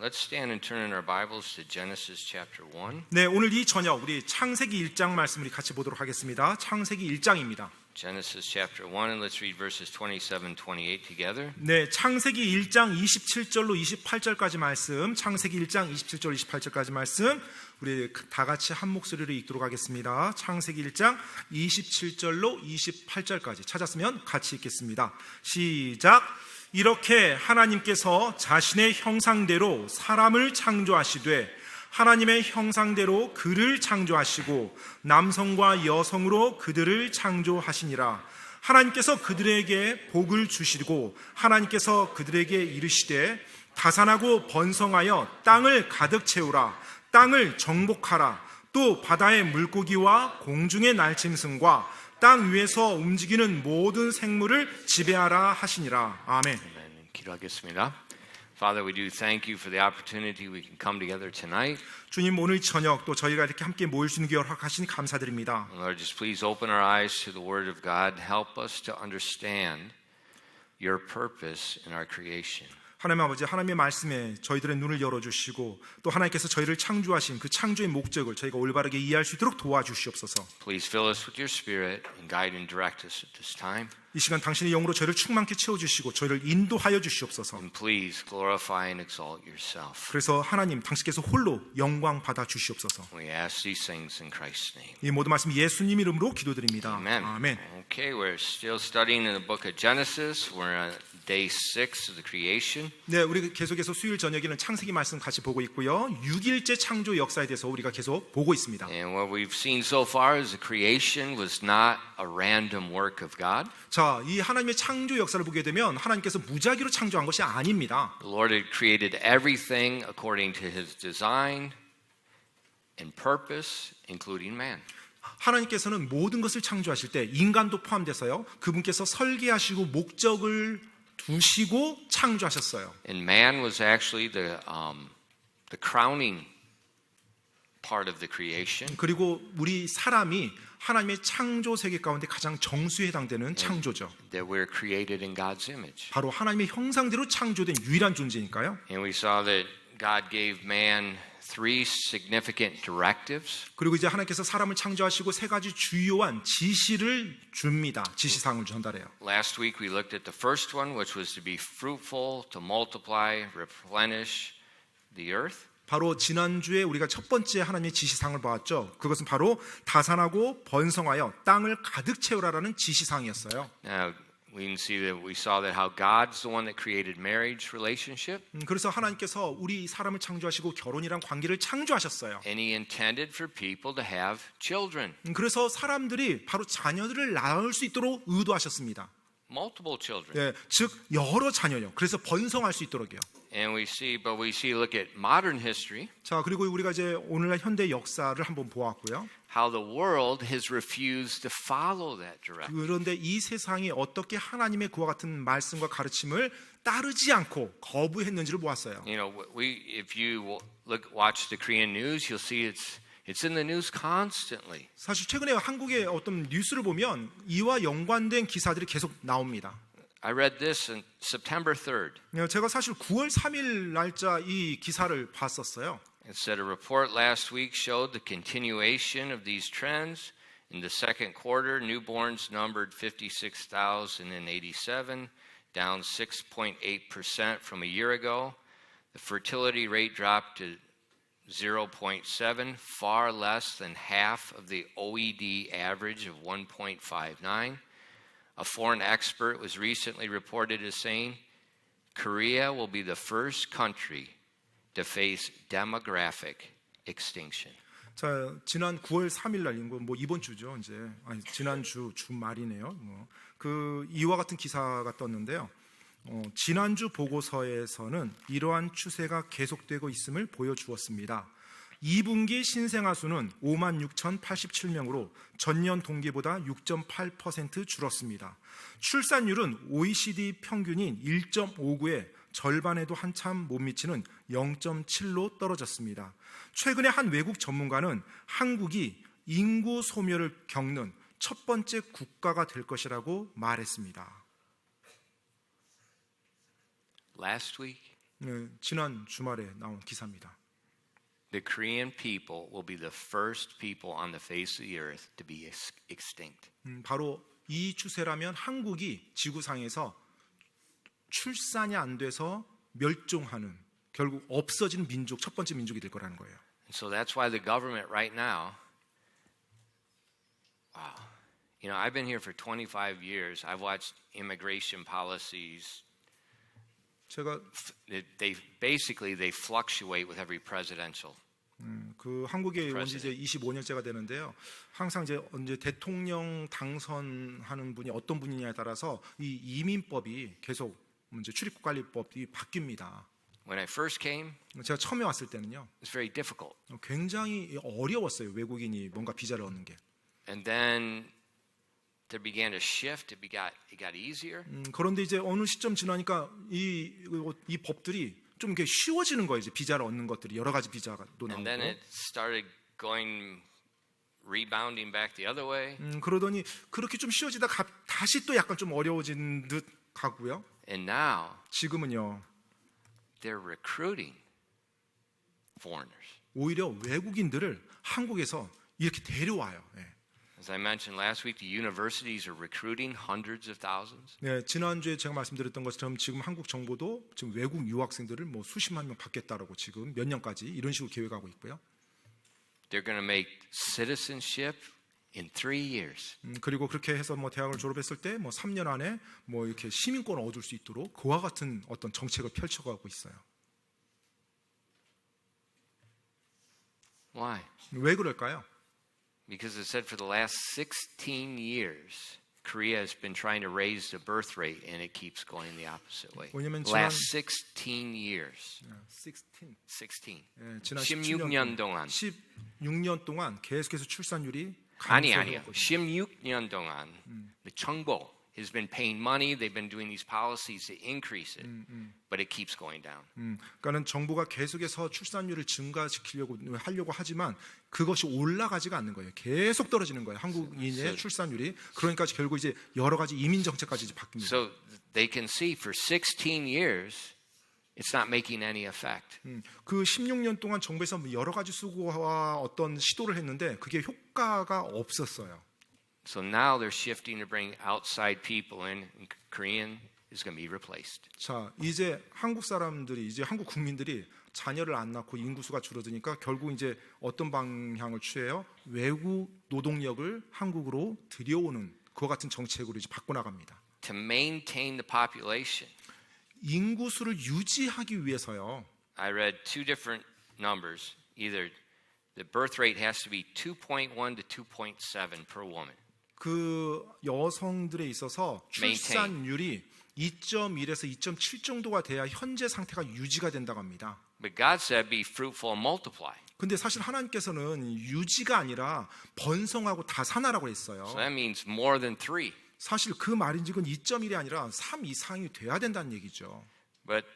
Let's stand and turn in our Bibles to Genesis chapter 1. 네, 오늘 이 저녁 우리 창세기 1장 말씀 우리 같이 보도록 하겠습니다. 창세기 1장입니다. Genesis chapter 1 and let's read verses 27, 28 together. 네, 창세기 1장 27절로 28절까지 말씀, 창세기 1장 27절 28절까지 말씀 우리 다 같이 한 목소리로 읽도록 하겠습니다. 창세기 1장 27절로 28절까지 찾았으면 같이 읽겠습니다. 시작. 이렇게 하나님께서 자신의 형상대로 사람을 창조하시되 하나님의 형상대로 그를 창조하시고 남성과 여성으로 그들을 창조하시니라. 하나님께서 그들에게 복을 주시고 하나님께서 그들에게 이르시되 다산하고 번성하여 땅을 가득 채우라. 땅을 정복하라. 또 바다의 물고기와 공중의 날짐승과 땅 위에서 움직이는 모든 생물을 지배하라 하시니라. 아멘. 기도하겠습니다. Father, we do thank you for the opportunity we can come together tonight. 주님, 오늘 저녁 또 저희가 이렇게 함께 모일 수 있는 기회를 허락하시니 감사드립니다. Lord, just please open our eyes to the Word of God. Help us to understand your purpose in our creation. 하나님 아버지, 하나님의 말씀에 저희들의 눈을 열어주시고 또 하나님께서 저희를 창조하신 그 창조의 목적을 저희가 올바르게 이해할 수 있도록 도와주시옵소서. Please fill us with your Spirit and guide and direct us at this time. 이 시간 당신의 영으로 저희를 충만케 채워주시고 저희를 인도하여 주시옵소서. And please glorify and exalt yourself. 그래서 하나님 당신께서 홀로 영광 받아 주시옵소서. We ask these things in Christ's name. 이 모든 말씀 예수님 이름으로 기도드립니다. Amen. 아멘. Okay, we're still studying in the book of Genesis. We're on day 6 of the creation. 네, 우리 계속해서 수요일 저녁에는 창세기 말씀 같이 보고 있고요. 6일째 창조 역사에 대해서 우리가 계속 보고 있습니다. And what we've seen so far is the creation was not a random work of God. 자, 이 하나님의 창조 역사를 보게 되면 하나님께서 무작위로 창조한 것이 아닙니다. The Lord had created everything according to His design and purpose, including man. 하나님께서는 모든 것을 창조하실 때 인간도 포함돼서요. 그분께서 설계하시고 목적을 두시고 창조하셨어요. And man was actually the crowning part of the creation. 그리고 우리 사람이 하나님의 창조 세계 가운데 가장 정수에 해당되는 창조죠. That we're created in God's image. 바로 하나님의 형상대로 창조된 유일한 존재니까요. And we saw that God gave man 3 significant directives. 그리고 이제 하나님께서 사람을 창조하시고 세 가지 주요한 지시를 줍니다. 지시사항을 전달해요. Last week we looked at the first one, which was to be fruitful, to multiply, replenish the earth. 바로 지난주에 우리가 첫 번째 하나님의 지시사항을 보았죠. 그것은 바로 다산하고 번성하여 땅을 가득 채우라라는 지시사항이었어요. Now we saw that how God's the one that created marriage relationship. 그래서 하나님께서 우리 사람을 창조하시고 결혼이란 관계를 창조하셨어요. And He intended for people to have children. 그래서 사람들이 바로 자녀들을 낳을 수 있도록 의도하셨습니다. Multiple children. 예, 즉 여러 자녀요. 그래서 번성할 수 있도록요. And we see, look at modern history. 자, 그리고 우리가 이제 오늘날 현대 역사를 한번 보았고요. How the world has refused to follow that direction. 그런데 이 세상이 어떻게 하나님의 그와 같은 말씀과 가르침을 따르지 않고 거부했는지를 보았어요. You know, if you watch the Korean news, you'll see it's in the news constantly. 사실 최근에 한국의 어떤 뉴스를 보면 이와 연관된 기사들이 계속 나옵니다. I read this on September 3rd. 제가 사실 9월 3일 날짜 이 기사를 봤었어요. It said a report last week showed the continuation of these trends. In the second quarter, newborns numbered 56,087, down 6.8% from a year ago. The fertility rate dropped to 0.7, far less than half of the OECD average of 1.59. A foreign expert was recently reported as saying, Korea will be the first country to face demographic extinction. 자, 지난 9월 3일 날 뭐 이번 주죠, 이제. 아니, 지난주 주말이네요. 그 이와 같은 기사가 떴는데요. 지난주 보고서에서는 이러한 추세가 계속되고 있음을 보여주었습니다. 2분기 신생아 수는 56,087명으로 전년 동기보다 6.8% 줄었습니다. 출산율은 OECD 평균인 1.59에 절반에도 한참 못 미치는 0.7로 떨어졌습니다. 최근에 한 외국 전문가는 한국이 인구 소멸을 겪는 첫 번째 국가가 될 것이라고 말했습니다. Last week, 지난 주말에 나온 기사입니다. The Korean people will be the first people on the face of the earth to be extinct. 바로 이 추세라면 한국이 지구상에서 출산이 안 돼서 멸종하는 결국 없어지는 민족 첫 번째 민족이 될 거라는 거예요. And so that's why the government right now, wow, you know, I've been here for 25 years. I've watched immigration policies. 제가 They basically fluctuate with every presidential. 그 한국에 온 지 이제 25년째가 되는데요. 항상 이제 대통령 당선하는 분이 어떤 분이냐에 따라서 이 이민법이 계속 이제 출입국관리법이 바뀝니다. When I first came, 제가 처음에 왔을 때는요, it's very difficult. 굉장히 어려웠어요. 외국인이 뭔가 비자를 얻는 게. And then there began to shift. It got easier. 그런데 이제 어느 시점 지나니까 이 법들이 좀 이렇게 쉬워지는 거예요. 이제 비자를 얻는 것들이 여러 가지 비자가 또 And then 나오고. it started rebounding back the other way. 그러더니 그렇게 좀 쉬워지다 다시 또 약간 좀 어려워진 듯 가고요. And now 지금은요, they're recruiting foreigners. 오히려 외국인들을 한국에서 이렇게 데려와요. As I mentioned last week, the universities are recruiting hundreds of thousands. 네, 지난주에 제가 말씀드렸던 것처럼 지금 한국 정부도 지금 외국 유학생들을 뭐 수십만 명 받겠다라고 지금 몇 년까지 이런 식으로 계획하고 있고요. They're going to make citizenship in 3 years. 그리고 그렇게 해서 뭐 대학을 졸업했을 때 뭐 3년 안에 뭐 이렇게 시민권을 얻을 수 있도록 그와 같은 어떤 정책을 펼쳐가고 있어요. Why? 왜 그럴까요? Because it said for the last 16 years, Korea has been trying to raise the birth rate and it keeps going the opposite way. 왜냐면 Last 16 years. 16. 16. 예, 지난 16년 동안. 16년 동안 계속해서 출산율이 아니요. 감소하고 16년 동안 the 정부 has been paying money. They've been doing these policies to increase it, but it keeps going down. 그러니까는 정부가 계속해서 출산율을 증가시키려고 하려고 하지만 그것이 올라가지가 않는 거예요. 계속 떨어지는 거예요. 한국인의 출산율이. 그러니까 결국 이제 여러 가지 이민 정책까지 이제 바뀝니다. So they can see for 16 years, it's not making any effect. 그 16년 동안 정부에서 여러 가지 수고와 어떤 시도를 했는데 그게 효과가 없었어요. So now they're shifting to bring outside people in. And Korean is going to be replaced. 자, 이제 한국 사람들이 이제 한국 국민들이 자녀를 안 낳고 인구수가 줄어드니까 결국 이제 어떤 방향을 취해요? 외국 노동력을 한국으로 들여오는 그와 같은 정책으로 이제 바꿔나갑니다. To maintain the population, 인구수를 유지하기 위해서요. I read two different numbers. Either the birth rate has to be 2.1 to 2.7 per woman. 그 여성들에 있어서 출산율이 2.1에서 2.7 정도가 돼야 현재 상태가 유지가 된다고 합니다. But God said, be fruitful and multiply. 근데 사실 하나님께서는 유지가 아니라 번성하고 다산하라고 했어요. So that means more than 3. 사실 그 말인즉은 2.1이 아니라 3 이상이 돼야 된다는 얘기죠. But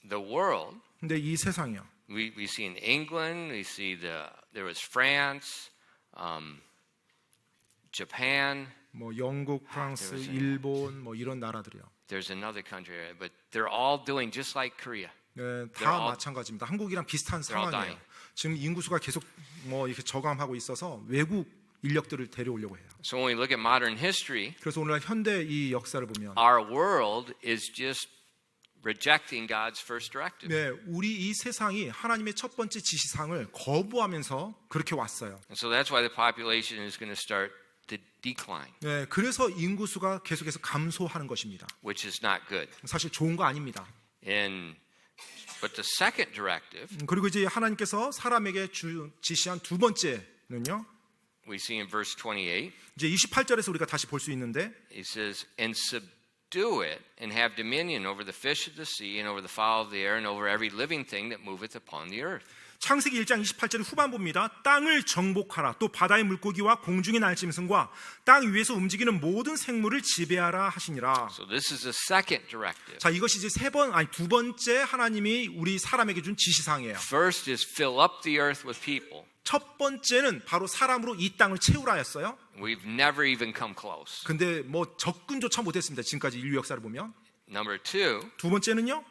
the world, 근데 이 세상이요. we see in England, we see there was France, Japan. 뭐 영국, 프랑스, 일본 뭐 이런 나라들이요. There's another country, but they're all doing just like Korea. 네, 다 마찬가지입니다. 한국이랑 비슷한 상황이에요. 지금 인구수가 계속 뭐 이렇게 저감하고 있어서 외국 인력들을 데려오려고 해요. So when we look at modern history, 그래서 오늘 현대 이 역사를 보면 our world is just rejecting God's first directive. 네, 우리 이 세상이 하나님의 첫 번째 지시상을 거부하면서 그렇게 왔어요. And so that's why the population is going to start to decline, 네, 그래서 인구수가 계속해서 감소하는 것입니다. which is not good. 사실 좋은 거 아닙니다. But the second directive, 그리고 이제 하나님께서 사람에게 지시한 두 번째는요. we see in verse 28. 이제 28절에서 우리가 다시 볼 수 있는데 He says, and subdue it and have dominion over the fish of the sea and over the fowl of the air and over every living thing that moveth upon the earth. 창세기 1장 28절 후반부입니다. 땅을 정복하라. 또 바다의 물고기와 공중의 날짐승과 땅 위에서 움직이는 모든 생물을 지배하라 하시니라. So this is the second directive. 자, 이것이 이제 두 번째 하나님이 우리 사람에게 준 지시사항이에요. First is fill up the earth with people. 첫 번째는 바로 사람으로 이 땅을 채우라였어요. We've never even come close. 근데 뭐 접근조차 못했습니다. 지금까지 인류 역사를 보면. Number two, 두 번째는요.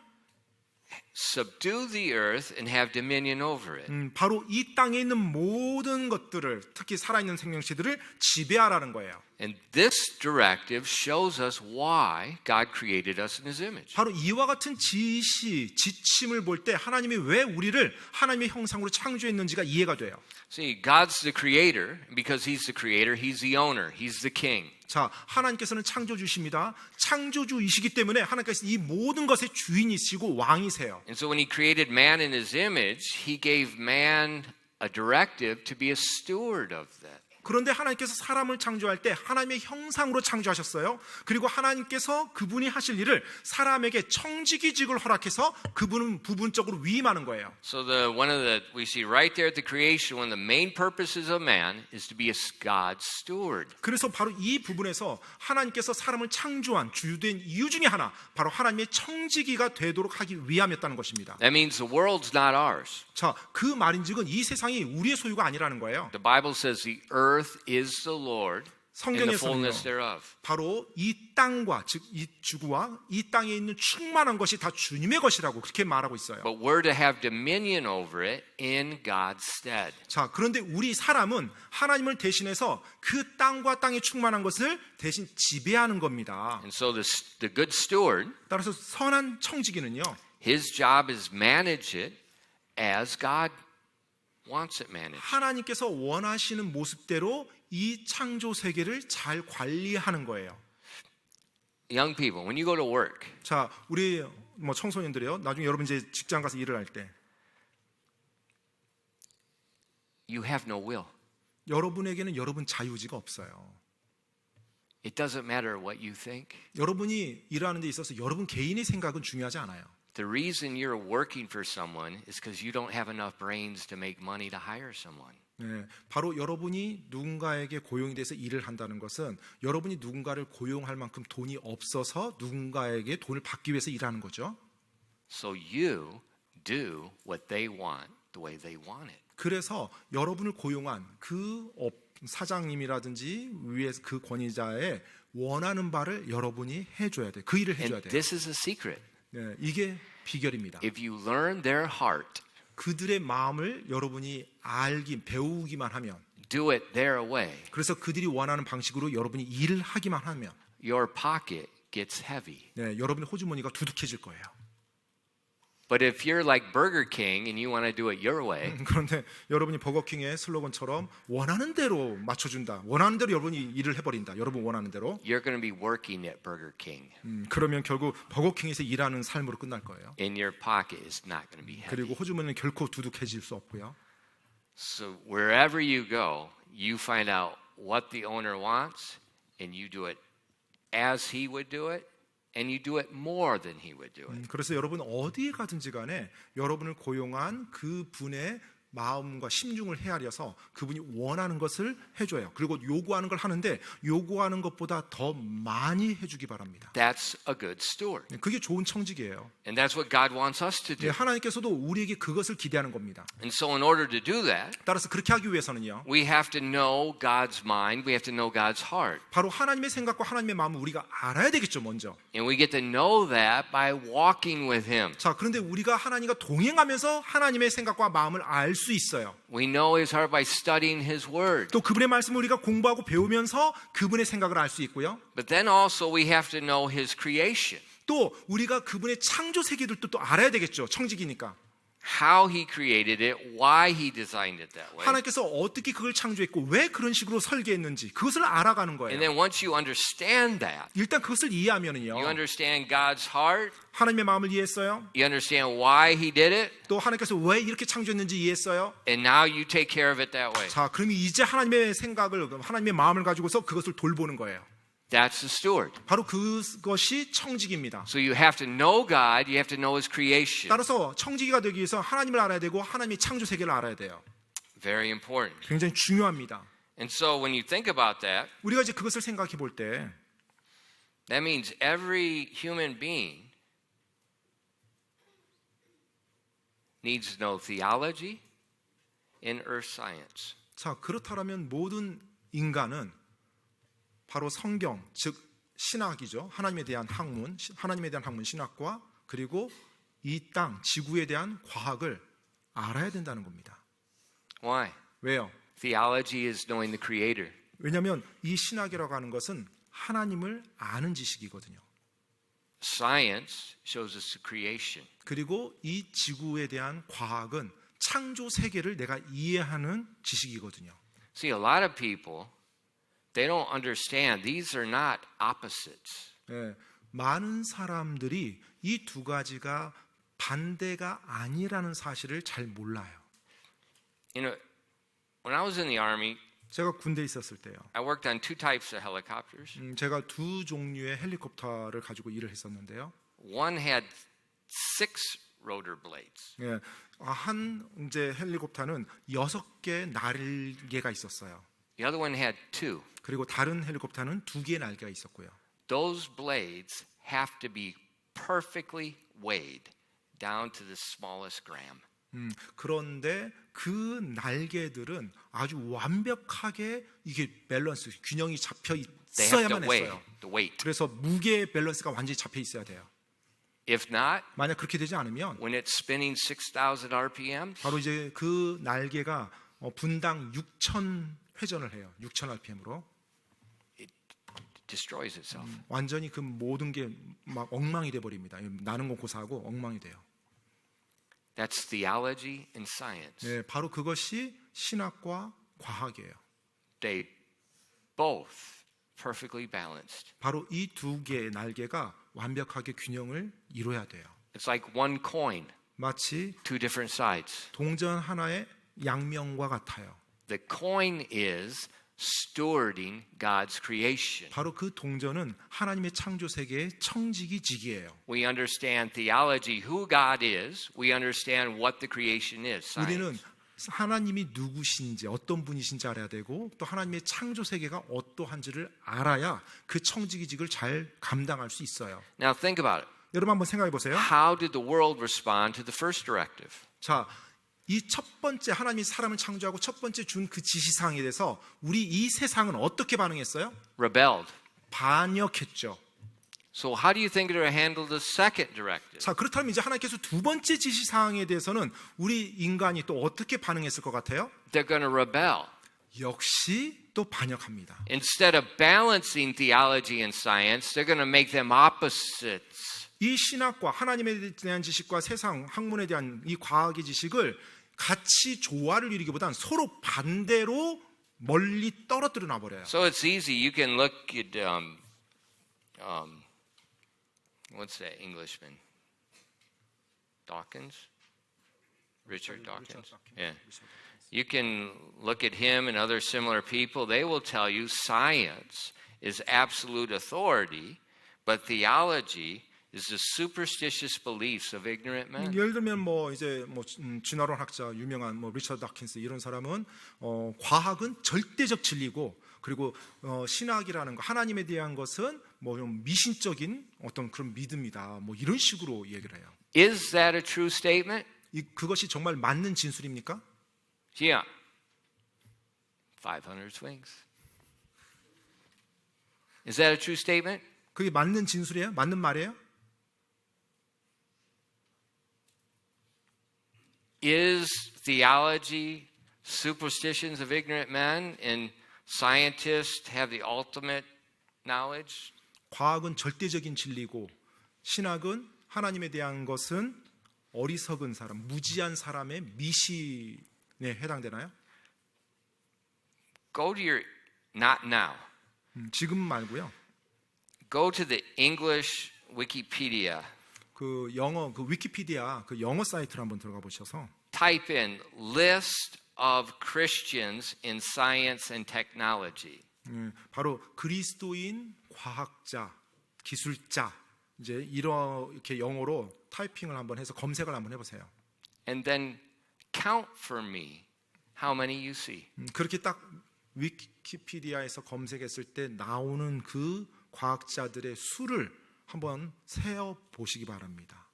subdue the earth and have dominion over it. 바로 이 땅에 있는 모든 것들을, 특히 살아있는 생명체들을 지배하라는 거예요. And this directive shows us why God created us in His image. 바로 이와 같은 지침을 볼 때 하나님이 왜 우리를 하나님의 형상으로 창조했는지가 이해가 돼요. See, God's the creator, and because He's the creator, He's the owner, He's the king. 자, 하나님께서는 창조주십니다. 창조주이시기 때문에 하나님께서 이 모든 것의 주인이시고 왕이세요. And so when He created man in His image, He gave man a directive to be a steward of that. 그런데 하나님께서 사람을 창조할 때 하나님의 형상으로 창조하셨어요. 그리고 하나님께서 그분이 하실 일을 사람에게 청지기직을 허락해서 그분은 부분적으로 위임하는 거예요. So we see right there at the creation, one of the main purposes of man is to be a God's steward. 그래서 바로 이 부분에서 하나님께서 사람을 창조한 주된 이유 중에 하나, 바로 하나님의 청지기가 되도록 하기 위함이었다는 것입니다. That means the world's not ours. 자, 그 말인즉은 이 세상이 우리의 소유가 아니라는 거예요. The Bible says the earth is the Lord and the fullness thereof. 바로 이 땅과, 즉 이 지구와 이 땅에 있는 충만한 것이 다 주님의 것이라고 그렇게 말하고 있어요. But we're to have dominion over it in God's stead. 자, 그런데 우리 사람은 하나님을 대신해서 그 땅과 땅에 충만한 것을 대신 지배하는 겁니다. And so the good steward, 따라서 선한 청지기는요, his job is manage it as God wants it managed. 하나님께서 원하시는 모습대로 이 창조 세계를 잘 관리하는 거예요. Young people, when you go to work, 자, 우리 청소년들이요, 나중에 여러분 이제 직장 가서 일을 할 때 you have no will. 여러분에게는 여러분 자유의지가 없어요. It doesn't matter what you think. 여러분이 일하는 데 있어서 여러분 개인의 생각은 중요하지 않아요. The reason you're working for someone is because you don't have enough brains to make money to hire someone. 네, 바로 여러분이 누군가에게 고용이 돼서 일을 한다는 것은 여러분이 누군가를 고용할 만큼 돈이 없어서 누군가에게 돈을 받기 위해서 일하는 거죠. So you do what they want the way they want it. 그래서 여러분을 고용한 그 사장님이라든지 위에 그 권위자의 원하는 바를 여러분이 해줘야 돼. 그 일을 해줘야 And 돼요. this is a secret. 네, 이게 비결입니다. If you learn their heart, 그들의 마음을 여러분이 배우기만 하면, do it their way, 그래서 그들이 원하는 방식으로 여러분이 일을 하기만 하면, your pocket gets heavy. 네, 여러분의 호주머니가 두둑해질 거예요. But if you're like Burger King and you want to do it your way, 그런데 여러분이 버거킹의 슬로건처럼 원하는 대로 맞춰준다, 원하는 대로 여러분이 일을 해버린다, 여러분 원하는 대로, you're going to be working at Burger King. 그러면 결국 버거킹에서 일하는 삶으로 끝날 거예요. And your pocket is not going to be heavy. 그리고 호주머니는 결코 두둑해질 수 없고요. So wherever you go, you find out what the owner wants and you do it as he would do it. And you do it more than he would do it. 그래서 여러분 어디에 가든지 간에 여러분을 고용한 그 분의 마음과 심중을 헤아려서 그분이 원하는 것을 해줘요. 그리고 요구하는 걸 하는데 요구하는 것보다 더 많이 해주기 바랍니다. That's a good steward. 그게 좋은 청지기예요. And that's what God wants us to do. 하나님께서도 우리에게 그것을 기대하는 겁니다. And so in order to do that, 따라서 그렇게 하기 위해서는요, we have to know God's mind. We have to know God's heart. 바로 하나님의 생각과 하나님의 마음을 우리가 알아야 되겠죠, 먼저. And we get to know that by walking with Him. 자, 그런데 우리가 하나님과 동행하면서 하나님의 생각과 마음을 알 수 있어요. We know His heart by studying His Word. 또 그분의 말씀을 우리가 공부하고 배우면서 그분의 생각을 알 수 있고요. But then also we have to know His creation. 또 우리가 그분의 창조 세계들도 또 알아야 되겠죠. 청지기니까. How He created it, why He designed it that way. 하나님께서 어떻게 그걸 창조했고 왜 그런 식으로 설계했는지 그것을 알아가는 거예요. And then once you understand that, 일단 그것을 이해하면은요, you understand God's heart, 하나님의 마음을 이해했어요. you understand why He did it, 또 하나님께서 왜 이렇게 창조했는지 이해했어요. and now you take care of it that way. 자, 그럼 이제 하나님의 생각을, 하나님의 마음을 가지고서 그것을 돌보는 거예요. That's the steward. 바로 그것이 청지기입니다. So you have to know God, you have to know His creation. 따라서 청지기가 되기 위해서 하나님을 알아야 되고 하나님의 창조 세계를 알아야 돼요. Very important. 굉장히 중요합니다. And so when you think about that, 우리가 이제 그것을 생각해 볼 때, that means every human being needs to know theology and earth science. 자, 그렇다면 모든 인간은 바로 성경, 즉 신학이죠. 하나님에 대한 학문 신학과 그리고 이 땅, 지구에 대한 과학을 알아야 된다는 겁니다. Why? 왜요? Theology is knowing the Creator. 왜냐하면 이 신학이라고 하는 것은 하나님을 아는 지식이거든요. Science shows us the creation. 그리고 이 지구에 대한 과학은 창조 세계를 내가 이해하는 지식이거든요. See, a lot of people, they don't understand. These are not opposites. 예, 많은 사람들이 이 두 가지가 반대가 아니라는 사실을 잘 몰라요. You know, when I was in the Army, 제가 군대에 있었을 때요. I worked on two types of helicopters. 제가 두 종류의 헬리콥터를 가지고 일을 했었는데요. One had 6 rotor blades. 예, 한 이제 헬리콥터는 6개 날개가 있었어요. The other one had 2. 그리고 다른 헬리콥터는 2개의 날개가 있었고요. Those blades have to be perfectly weighed down to the smallest gram. 그런데 그 날개들은 아주 완벽하게 이게 밸런스, 균형이 잡혀 They have to 있어야만 weigh 했어요. the weight. 그래서 무게 밸런스가 완전히 잡혀 있어야 돼요. If not, 만약 그렇게 되지 않으면 when it's spinning 6,000 RPMs, 바로 이제 그 날개가 분당 6,000 회전을 해요. 6,000 RPM으로 it destroys itself. 완전히 그 모든 게 막 엉망이 돼 버립니다. 나는 건 고사하고 엉망이 돼요. That's theology and science. 네, 바로 그것이 신학과 과학이에요. They both perfectly balanced. 바로 이 두 개의 날개가 완벽하게 균형을 이루어야 돼요. It's like one coin, 마치 two different sides. 동전 하나의 양면과 같아요. The coin is stewarding God's creation. 바로 그 동전은 하나님의 창조 세계의 청지기직이에요. We understand theology, who God is. We understand what the creation is. 우리는 Science. 하나님이 누구신지 어떤 분이신지 알아야 되고 또 하나님의 창조 세계가 어떠한지를 알아야 그 청지기직을 잘 감당할 수 있어요. Now think about it. 여러분 한번 생각해 보세요. How did the world respond to the first directive? 자, 이 첫 번째 하나님이 사람을 창조하고 첫 번째 준 그 지시사항에 대해서 우리 이 세상은 어떻게 반응했어요? Rebelled. 반역했죠. So how do you think they're handle the second directive? 자, 그렇다면 이제 하나님께서 두 번째 지시사항에 대해서는 우리 인간이 또 어떻게 반응했을 것 같아요? They're going to rebel. 역시 또 반역합니다. Instead of balancing theology and science, they're going to make them opposites. 이 신학과 하나님에 대한 지식과 세상 학문에 대한 이 과학의 지식을 같이 조화를 이루기보단 서로 반대로 멀리 떨어뜨려 놔버려요. So it's easy. You can look at what's that Englishman? Dawkins? Richard Dawkins? Yeah. You can look at him and other similar people. They will tell you science is absolute authority, but theology is the superstitious beliefs of ignorant men. 예를 들면 뭐 이제 뭐 진화론 학자 유명한 뭐 리처드 다킨스 이런 사람은 과학은 절대적 진리고 그리고 신학이라는 거 하나님에 대한 것은 뭐 좀 미신적인 어떤 그런 믿음이다. 뭐 이런 식으로 얘기를 해요. Is that a true statement? 그것이 정말 맞는 진술입니까? Yeah. 500 swings. Is that a true statement? 그게 맞는 진술이에요? 맞는 말이에요? Is theology superstitions of ignorant men and scientists have the ultimate knowledge? 과학은 절대적인 진리고 신학은 하나님에 대한 것은 어리석은 사람, 무지한 사람의 미신에 해당되나요? Go to your, not now. 지금 말고요. Go to the English Wikipedia. 그 영어 그 위키피디아 그 영어 사이트를 한번 들어가 보셔서 Type in list of Christians in science and technology. 바로 그리스도인 과학자, 기술자 이제 이렇게 영어로 타이핑을 한번 해서 검색을 한번 해보세요. And then count for me how many you see. 그렇게 딱 위키피디아에서 검색했을 때 나오는 그 과학자들의 수를 한번 세어 보시기 바랍니다.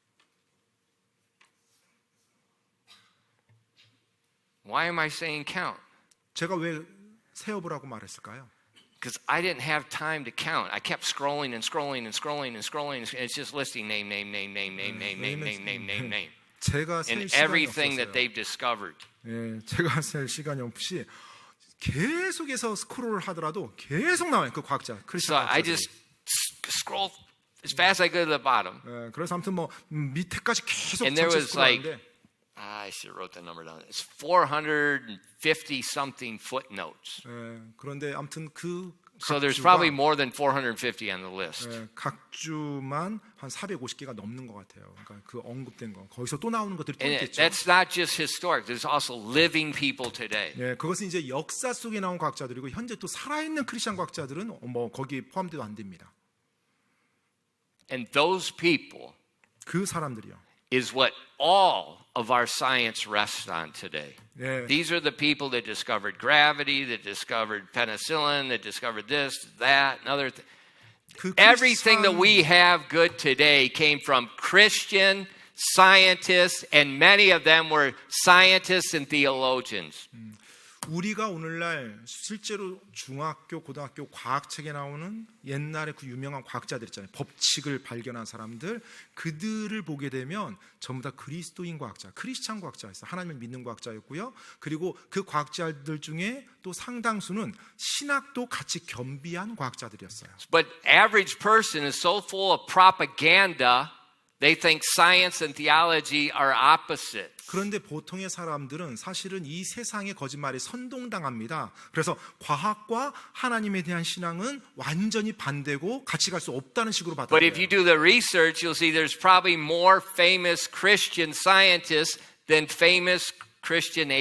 Why am I saying count? 제가 왜 세어보라고 말했을까요? Because I didn't have time to count. I kept scrolling and scrolling and scrolling and scrolling. And it's just listing name. 제가 셀 And 시간이 everything that 없었어요. they've discovered. 예, 제가 셀 시간이 없이 계속해서 스크롤을 하더라도 계속 나와요. 그 과학자, So 크리스천 I 과학자들이. just scroll as fast as I go to the bottom. 예, 그래서 아무튼 뭐 밑에까지 계속 And there 전체 was like, 스크롤하는데 I should have wrote the number down. It's 450 something footnotes. 예, 그런데 아무튼 그 So there's 각 probably 주가, more than 450 on the list. 예, 각 주만 한 450개가 넘는 것 같아요. 그러니까 그 언급된 거 거기서 또 나오는 것들이 또 And 있겠죠. that's not just historic. There's also living people today. 예, 그것은 이제 역사 속에 나온 과학자들이고 현재 또 살아있는 크리스천 과학자들은 뭐 거기 포함돼도 안 됩니다. And those people 그 사람들이요. is what all of our science rests on today. 예, These are the people that discovered gravity, that discovered penicillin, that discovered this, that, and other things. 그 Everything that 크리스천- we have good today came from Christian scientists, and many of them were scientists and theologians. 우리가 오늘날 실제로 중학교, 고등학교 과학책에 나오는 옛날에 그 유명한 과학자들 있잖아요. 법칙을 발견한 사람들, 그들을 보게 되면 전부 다 그리스도인 과학자, 크리스찬 과학자였어요. 하나님을 믿는 과학자였고요. 그리고 그 과학자들 중에 또 상당수는 신학도 같이 겸비한 과학자들이었어요. But average person is so full of propaganda, they think science and theology are opposites. 그런데 보통의 사람들은 사실은 이 세상의 거짓말에 선동당합니다. 그래서 과학과 하나님에 대한 신앙은 완전히 반대고 같이 갈 수 없다는 식으로 But if you 받아들여요. do the research, you'll see there's probably more famous Christian scientists than famous Christian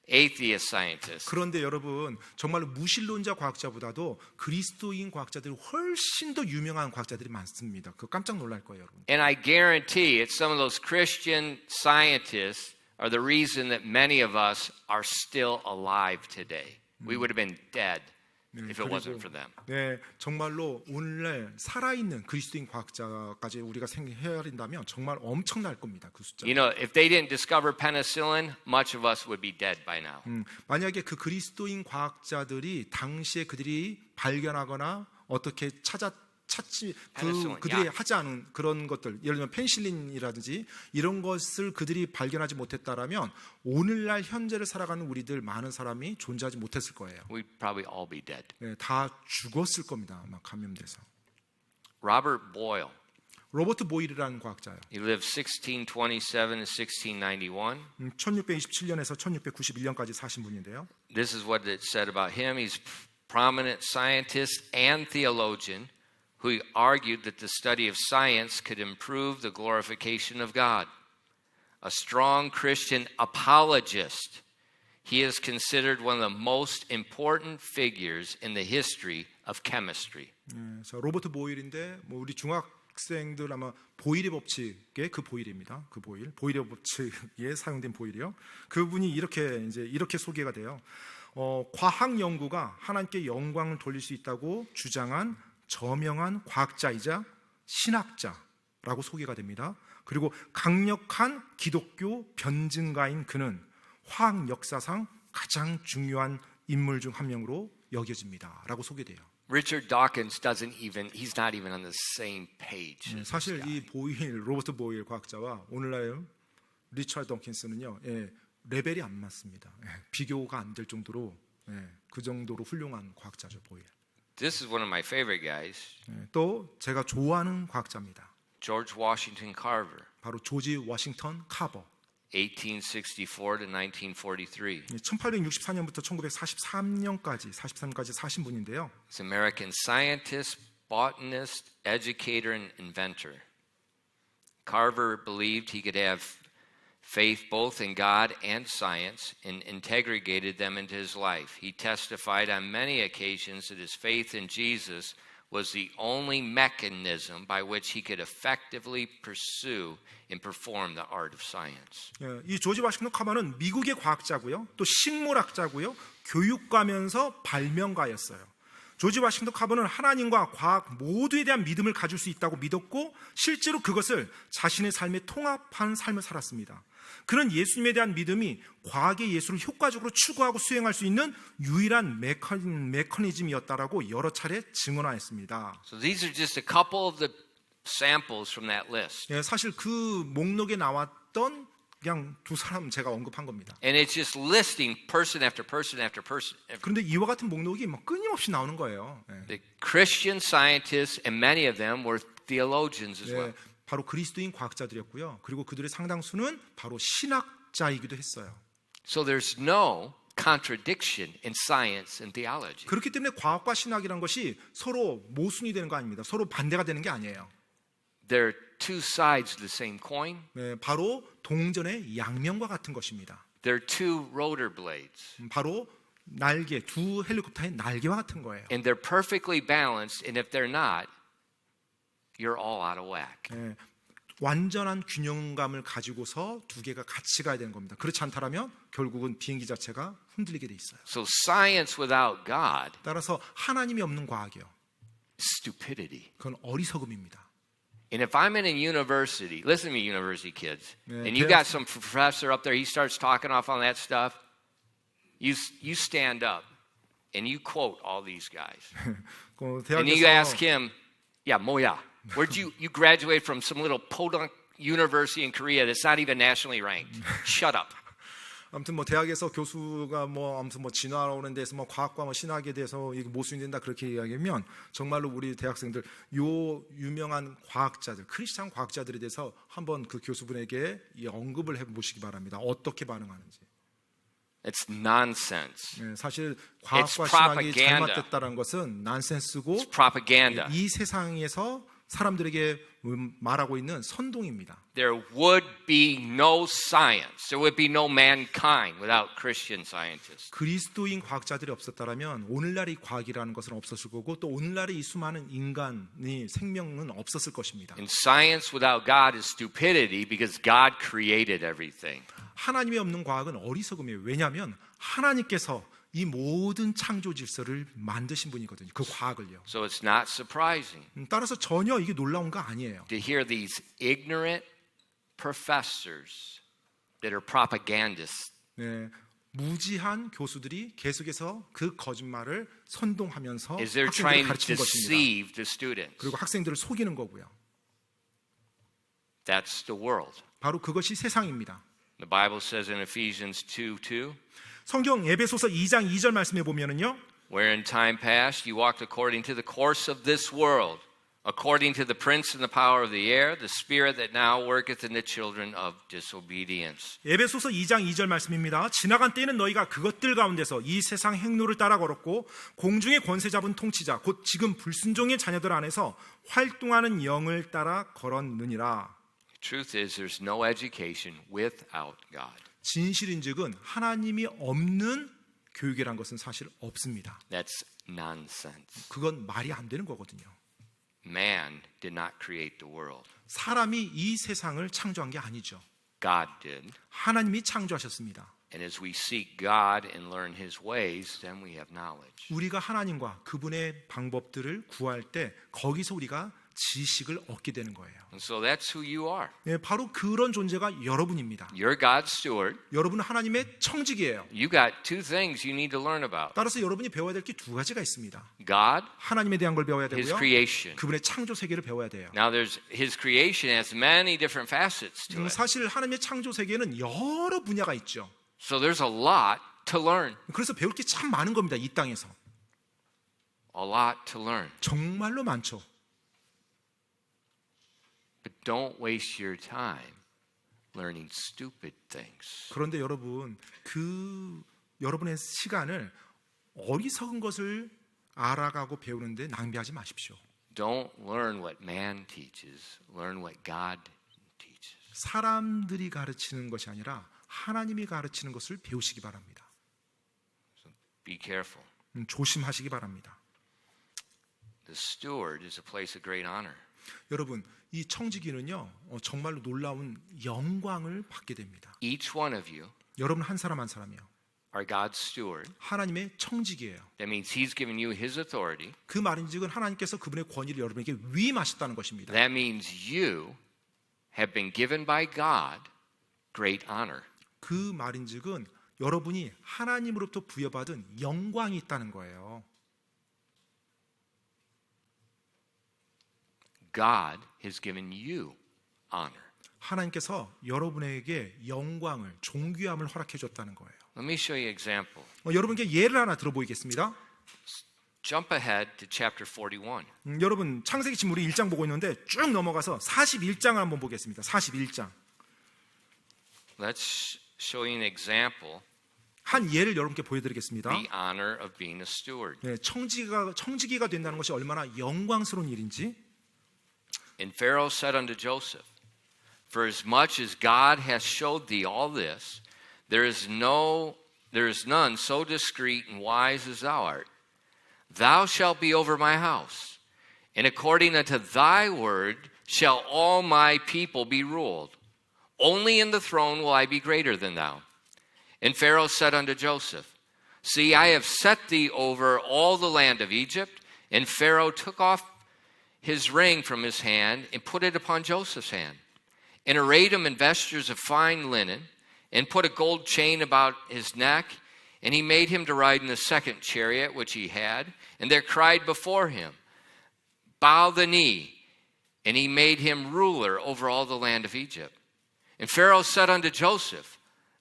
atheist scientists. 그런데 여러분 정말로 무신론자 과학자보다도 그리스도인 과학자들이 훨씬 더 유명한 과학자들이 많습니다. 그거 깜짝 놀랄 거예요, 여러분. And I guarantee it's some of those Christian scientists are the reason that many of us are still alive today. We would have been dead if it wasn't for them. 네, 정말로 오늘날 살아있는 그리스도인 과학자까지 우리가 헤아린다면 정말 엄청날 겁니다. 그 숫자. You know, if they didn't discover penicillin, much of us would be dead by now. 만약에 그 그리스도인 과학자들이 당시에 그들이 발견하거나 어떻게 찾지 페니실린, 그들이 약. 하지 않은 그런 것들, 예를 들면 펜실린이라든지 이런 것을 그들이 발견하지 못했다라면 오늘날 현재를 살아가는 우리들 많은 사람이 존재하지 못했을 거예요. We'd probably all be dead. 네, 다 죽었을 겁니다. 아마 감염돼서. Robert Boyle, 로버트 보일이라는 과학자예요. he lived 1627 to 1691. 1627년에서 1691년까지 사신 분인데요. This is what it said about him. He's a prominent scientist and theologian who argued that the study of science could improve the glorification of God. A strong Christian apologist, he is considered one of the most important figures in the history of chemistry. 그래서 로버트 보일인데 뭐 우리 중학생들 아마 보일의 법칙의 그 보일입니다. 그 보일의 법칙에 사용된 보일이요. 그분이 이렇게 소개가 돼요. 과학 연구가 하나님께 영광을 돌릴 수 있다고 주장한 저명한 과학자이자 신학자라고 소개가 됩니다. 그리고 강력한 기독교 변증가인 그는 화학 역사상 가장 중요한 인물 중 한 명으로 여겨집니다라고 소개돼요. Richard Dawkins he's not even on the same page. as this 사실 guy. 이 로버트 보일 과학자와 오늘날 리처드 덩킨스는요, 레벨이 안 맞습니다. 비교가 안 될 정도로 그 정도로 훌륭한 과학자죠, 보일. This is one of my favorite guys, 또 제가 좋아하는 과학자입니다. George Washington Carver, 바로 조지 워싱턴 카버. 1864 to 1943. 1864년부터 1943년까지 사신 분인데요. He's an American scientist, botanist, educator, and inventor. Carver believed he could have faith both in God and science and integrated them into his life. He testified on many occasions that his faith in Jesus was the only mechanism by which he could effectively pursue and perform the art of science. 이 조지 워싱턴 카버는 미국의 과학자고요, 또 식물학자고요, 교육가면서 발명가였어요. 조지 워싱턴 카버는 하나님과 과학 모두에 대한 믿음을 가질 수 있다고 믿었고 실제로 그것을 자신의 삶에 통합한 삶을 살았습니다. 그는 예수님에 대한 믿음이 과학의 예술을 효과적으로 추구하고 수행할 수 있는 유일한 메커니즘이었다라고 여러 차례 증언하였습니다. So these are just a couple of the samples from that list. 예, 사실 그 목록에 나왔던 그냥 두 사람 제가 언급한 겁니다. And it's just listing person after person after person. 그런데 이와 같은 목록이 막 끊임없이 나오는 거예요. 예. The Christian scientists, and many of them were theologians as well. 예, 바로 그리스도인 과학자들이었고요. 그리고 그들의 상당수는 바로 신학자이기도 했어요. So there's no contradiction in science and theology. 그렇기 때문에 과학과 신학이란 것이 서로 모순이 되는 거 아닙니다. 서로 반대가 되는 게 아니에요. They're two sides of the same coin. 네, 바로 동전의 양면과 같은 것입니다. They're two rotor blades. 바로 날개, 두 헬리콥터의 날개와 같은 거예요. And they're perfectly balanced, and if they're not, you're all out of whack. 네, 완전한 균형감을 가지고서 두 개가 같이 가야 되는 겁니다. 그렇지 않다면 결국은 비행기 자체가 흔들리게 돼 있어요. So science without God 따라서 하나님이 없는 과학이요. is stupidity. 그건 어리석음입니다. And if I'm in a university, listen to me, university kids, Yeah, and you got some professor up there, he starts talking off on that stuff, you stand up and you quote all these guys. 그 And you ask 대학에서 him, yeah, 뭐야? Where'd you graduate from some little podunk university in Korea that's not even nationally ranked? Shut up. 아무튼 뭐 대학에서 교수가 뭐 아무튼 뭐 진화론에 대해서 뭐 과학과 뭐 신학에 대해서 이게 모순이 된다 그렇게 이야기하면 정말로 우리 대학생들 요 유명한 과학자들 크리스찬 과학자들에 대해서 한번 그 교수분에게 이 언급을 해보시기 바랍니다. 어떻게 반응하는지. It's nonsense. 네, 사실 과학과 It's 신학이 propaganda. 잘못됐다는 것은 난센스고 It's propaganda. 이 세상에서 사람들에게 말하고 있는 선동입니다. There would be no science. There would be no mankind without Christian scientists. 그리스도인 과학자들이 없었다면 오늘날의 과학이라는 것은 없었을 거고 또 오늘날의 이 수많은 인간의 생명은 없었을 것입니다. And science without God is stupidity because God created everything. 하나님이 없는 과학은 어리석음이에요. 왜냐하면 하나님께서 이 모든 창조 질서를 만드신 분이거든요. 그 과학을요. So it's not surprising 따라서 전혀 이게 놀라운 거 아니에요. to hear these ignorant professors that are propagandists 네, 무지한 교수들이 계속해서 그 거짓말을 선동하면서 is they're 학생들을 trying to 가르치는 것입니다. deceive the students. 그리고 학생들을 속이는 거고요. That's the world. 바로 그것이 세상입니다. The Bible says in Ephesians 2:2, 성경 에베소서 2장 2절 말씀에 보면은요. where in time past you walked according to the course of this world, according to the prince and the power of the air, the spirit that now worketh in the children of disobedience. 에베소서 2장 2절 말씀입니다. 지나간 때에는 너희가 그것들 가운데서 이 세상 행로를 따라 걸었고 공중의 권세 잡은 통치자 곧 지금 불순종의 자녀들 안에서 활동하는 영을 따라 걸었느니라. Truth is there's no education without God. 진실인즉은 하나님이 없는 교육이란 것은 사실 없습니다. That's nonsense. 그건 말이 안 되는 거거든요. Man did not create the world. 사람이 이 세상을 창조한 게 아니죠. God did. 하나님이 창조하셨습니다. And as we seek God and learn His ways, then we have knowledge. 우리가 하나님과 그분의 방법들을 구할 때 거기서 우리가 지식을 얻게 되는 거예요. And so that's who you are. 네, 바로 그런 존재가 여러분입니다. You're God's steward. 여러분은 하나님의 청직이에요. You got two things you need to learn about. 따라서 여러분이 배워야 될 게 두 가지가 있습니다. God, 하나님에 대한 걸 배워야 His 되고요. creation. 그분의 창조 세계를 배워야 돼요. Now there's His creation has many different facets to it. 사실 하나님의 창조 세계는 여러 분야가 있죠. So there's a lot to learn. 그래서 배울 게 참 많은 겁니다. 이 땅에서. A lot to learn. 정말로 많죠. But don't waste your time learning stupid things. 그런데 여러분, 여러분의 시간을 어리석은 것을 알아가고 배우는데 낭비하지 마십시오. Don't learn what man teaches. Learn what God teaches. 사람들이 가르치는 것이 아니라 하나님이 가르치는 것을 배우시기 바랍니다. Be careful. 조심하시기 바랍니다. The steward is a place of great honor. 여러분, 이 청지기는요 정말로 놀라운 영광을 받게 됩니다. Each one of you 여러분 한 사람 한 사람이요 are God's steward. 하나님의 청지기예요. That means He's given you His authority. 그 말인즉은 하나님께서 그분의 권위를 여러분에게 위임하셨다는 것입니다. That means you have been given by God great honor. 그 말인즉은 여러분이 하나님으로부터 부여받은 영광이 있다는 거예요. God has given you honor. 하나님께서 여러분에게 영광을, 존귀함을 허락해 줬다는 거예요. Let me show you an example. 여러분께 예를 하나 들어보이겠습니다. Jump ahead to chapter 41. 여러분 창세기 지금 우리 1장 보고 있는데 쭉 넘어가서 41장을 한번 보겠습니다. 41장. Let's show you an example, 한 예를 여러분께 보여드리겠습니다. the honor of being a steward. 네, 청지기가 된다는 것이 얼마나 영광스러운 일인지. And Pharaoh said unto Joseph, For as much as God hath showed thee all this, there is none so discreet and wise as thou art. Thou shalt be over my house, and according unto thy word shall all my people be ruled. Only in the throne will I be greater than thou. And Pharaoh said unto Joseph, See, I have set thee over all the land of Egypt. And Pharaoh took off his ring from his hand and put it upon Joseph's hand, and arrayed him in vestures of fine linen, and put a gold chain about his neck. And he made him to ride in the second chariot which he had, and there cried before him, Bow the knee. And he made him ruler over all the land of Egypt. And Pharaoh said unto Joseph,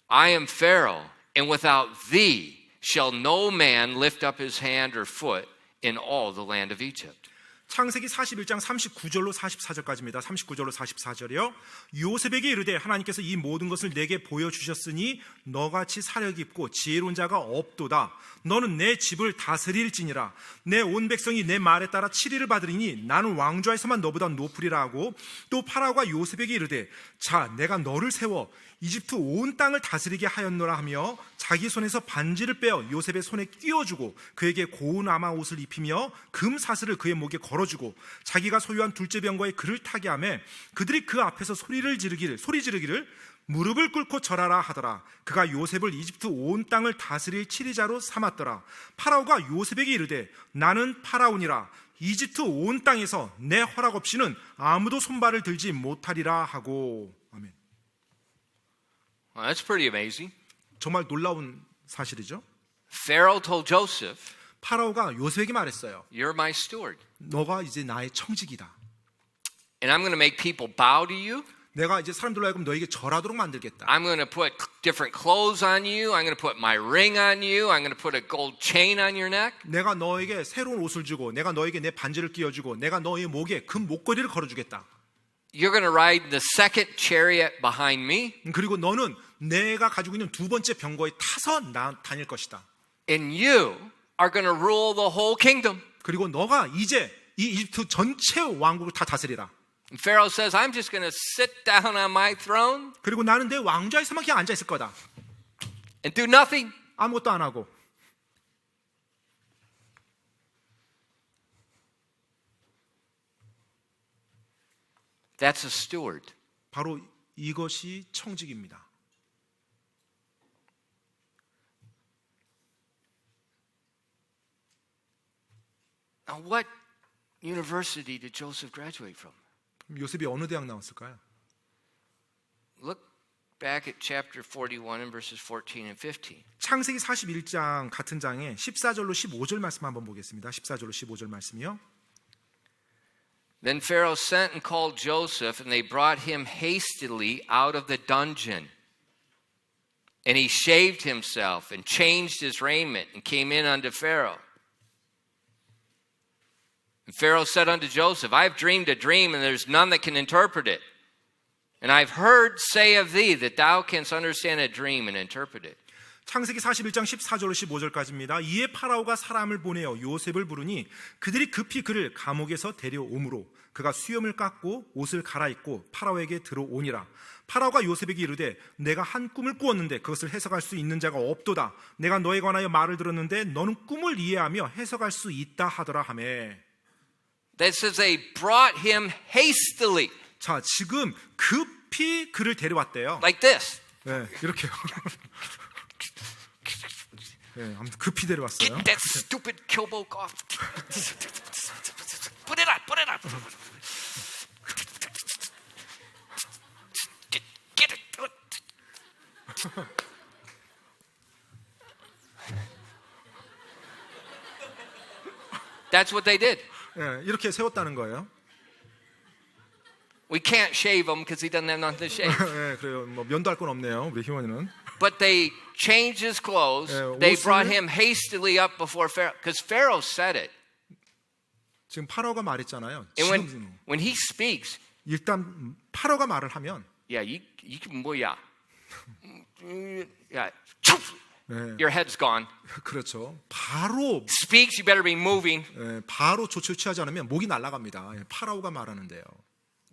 I am Pharaoh, and without thee shall no man lift up his hand or foot in all the land of Egypt. 창세기 41장 39절로 44절까지입니다. 39절로 44절이요. 요셉에게 이르되 하나님께서 이 모든 것을 내게 보여주셨으니 너같이 사력 있고 지혜로운 자가 없도다. 너는 내 집을 다스릴지니라. 내 온 백성이 내 말에 따라 치리를 받으리니 나는 왕좌에서만 너보다 높으리라 하고, 또 파라오가 요셉에게 이르되 자 내가 너를 세워 이집트 온 땅을 다스리게 하였노라 하며 자기 손에서 반지를 빼어 요셉의 손에 끼워주고 그에게 고운 아마 옷을 입히며 금 사슬을 그의 목에 걸어주고 자기가 소유한 둘째 병거에 그를 타게 하며 그들이 그 앞에서 소리 지르기를 무릎을 꿇고 절하라 하더라. 그가 요셉을 이집트 온 땅을 다스릴 치리자로 삼았더라. 파라오가 요셉에게 이르되 나는 파라오니라. 이집트 온 땅에서 내 허락 없이는 아무도 손발을 들지 못하리라 하고. 아멘. Well, that's pretty amazing. 정말 놀라운 사실이죠. Pharaoh told Joseph, 파라오가 요셉에게 말했어요. You're my steward, 너가 이제 나의 청지기다. and I'm going to make people bow to you. 내가 이제 사람들로 하여금 너에게 절하도록 만들겠다. I'm going to put different clothes on you. I'm going to put my ring on you. I'm going to put a gold chain on your neck. 내가 너에게 새로운 옷을 주고 내가 너에게 내 반지를 끼워주고 내가 너의 목에 금 목걸이를 걸어주겠다. You're going to ride the second chariot behind me. 그리고 너는 내가 가지고 있는 두 번째 병거에 타서 다닐 것이다. And you are going to rule the whole kingdom. 그리고 너가 이제 이 이집트 전체 왕국을 다 다스리라. And Pharaoh says, I'm just going to sit down on my throne 그리고 나는 내 왕좌에서만 그냥 앉아 있을 거다. and do nothing. 아무것도 안 하고. That's a steward. 바로 이것이 청직입니다. Now, what university did Joseph graduate from? 그럼 요셉이 어느 대학 나왔을까요? Look back at chapter 41 and verses 14 and 15. 창세기 41장 같은 장에 14절로 15절 말씀 한번 보겠습니다. 14절로 15절 말씀이요. Then Pharaoh sent and called Joseph, and they brought him hastily out of the dungeon. And he shaved himself and changed his raiment and came in unto Pharaoh. And Pharaoh said unto Joseph, I have dreamed a dream, and there's none that can interpret it. And I've heard say of thee that thou canst understand a dream and interpret it. 창세기 41장 14절로 15절까지입니다. 이에 파라오가 사람을 보내어 요셉을 부르니 그들이 급히 그를 감옥에서 데려오므로 그가 수염을 깎고 옷을 갈아입고 파라오에게 들어오니라. 파라오가 요셉에게 이르되 내가 한 꿈을 꾸었는데 그것을 해석할 수 있는 자가 없도다. 내가 너에 관하여 말을 들었는데 너는 꿈을 이해하며 해석할 수 있다 하더라 하며. That says they brought him hastily. 자, 지금 급히 그를 데려왔대요. Like this. 네, 이렇게요. 네, 아무튼 급히 데려왔어요. Get that stupid killbook off. Put it up, put it up. Get it. That's what they did. 예, 이렇게 세웠다는 거예요. We can't shave him because he doesn't have nothing to shave. 예, 그래요. 뭐 면도할 건 없네요. 우리 희원이는. But they changed his clothes. 예, They 옷을- brought him hastily up before Pharaoh because Pharaoh said it. 지금 파라오가 말했잖아요. And 지금 when he speaks, 일단 파라오가 말을 하면 yeah, 이게 뭐야? Yeah, 예, your head's gone. 그렇죠. 바로 Speaks, you better be moving. 예, 바로 조치를 취하지 않으면 목이 날아갑니다. 예, 파라오가 말하는데요.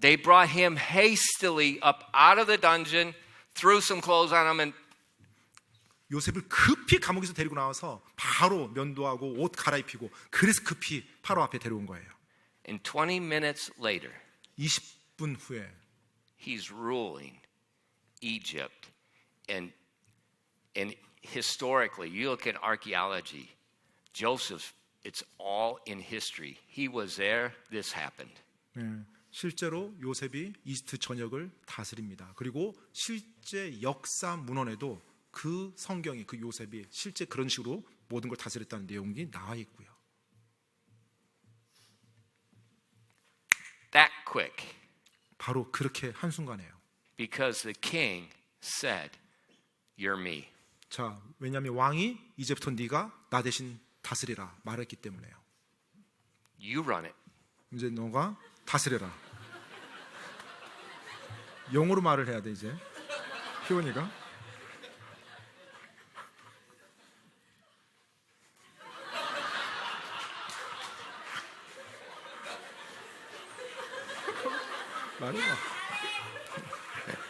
They brought him hastily up out of the dungeon, threw some clothes on him, and 요셉을 급히 감옥에서 데리고 나와서 바로 면도하고 옷 갈아입히고 그래서 급히 파라오 앞에 데려온 거예요. and 20 minutes later, 20분 후에 he's ruling Egypt. And historically, you look at archaeology, Joseph, it's all in history. He was there, this happened. 예, 실제로 요셉이 이집트 전역을 다스립니다. 그리고 실제 역사 문헌에도 그 성경이 그 요셉이 실제 그런 식으로 모든 걸 다스렸다는 내용이 나와 있고요. That quick, 바로 그렇게 한순간에요. because the king said, "You're me." 자, 왜냐하면 왕이 이제부터 네가 나 대신 다스리라 말했기 때문에요. You run it. 이제 너가 다스려라. 영어로 말을 해야 돼 이제. 희원이가. 말해봐.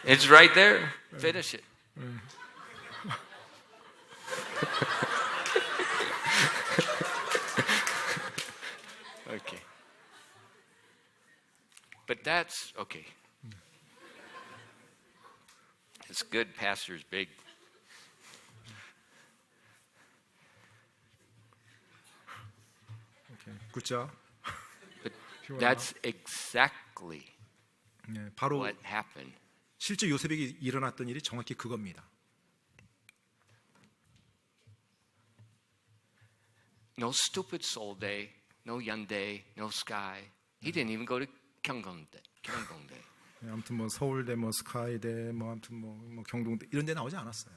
It's right there. Finish it. Okay. But that's okay. It's good, Pastor's big. 오케이. 굿자. But that's exactly 네, 바로 what happened. 실제 요셉에게 일어났던 일이 정확히 그겁니다. No stupid soul day, no Hyundai, no sky. He didn't even go to Gyeonggongdae. 네, 아무튼 뭐 서울대, 뭐 스카이대, 뭐 아무튼 뭐 경동대 이런 데 나오지 않았어요.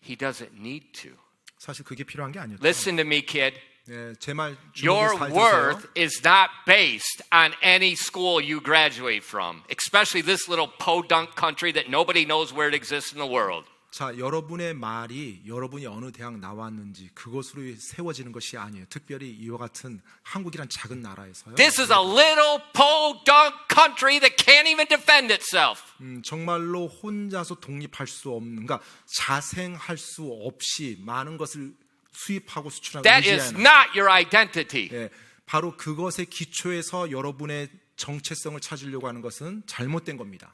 He doesn't need to. 사실 그게 필요한 게 아니었죠. Listen to me, kid. 네, 제말 Your worth is not based on any school you graduate from, especially this little podunk country that nobody knows where it exists in the world. 자, 여러분의 말이 여러분이 어느 대학 나왔는지 그것으로 세워지는 것이 아니에요. 특별히 이와 같은 한국이란 작은 나라에서요. This is a little podunk country that can't even defend itself. 정말로 혼자서 독립할 수 없는, 그러니까 자생할 수 없이 많은 것을 수입하고 수출하고 That is 유지하는. not your identity. 예, 바로 그것의 기초에서 여러분의 정체성을 찾으려고 하는 것은 잘못된 겁니다.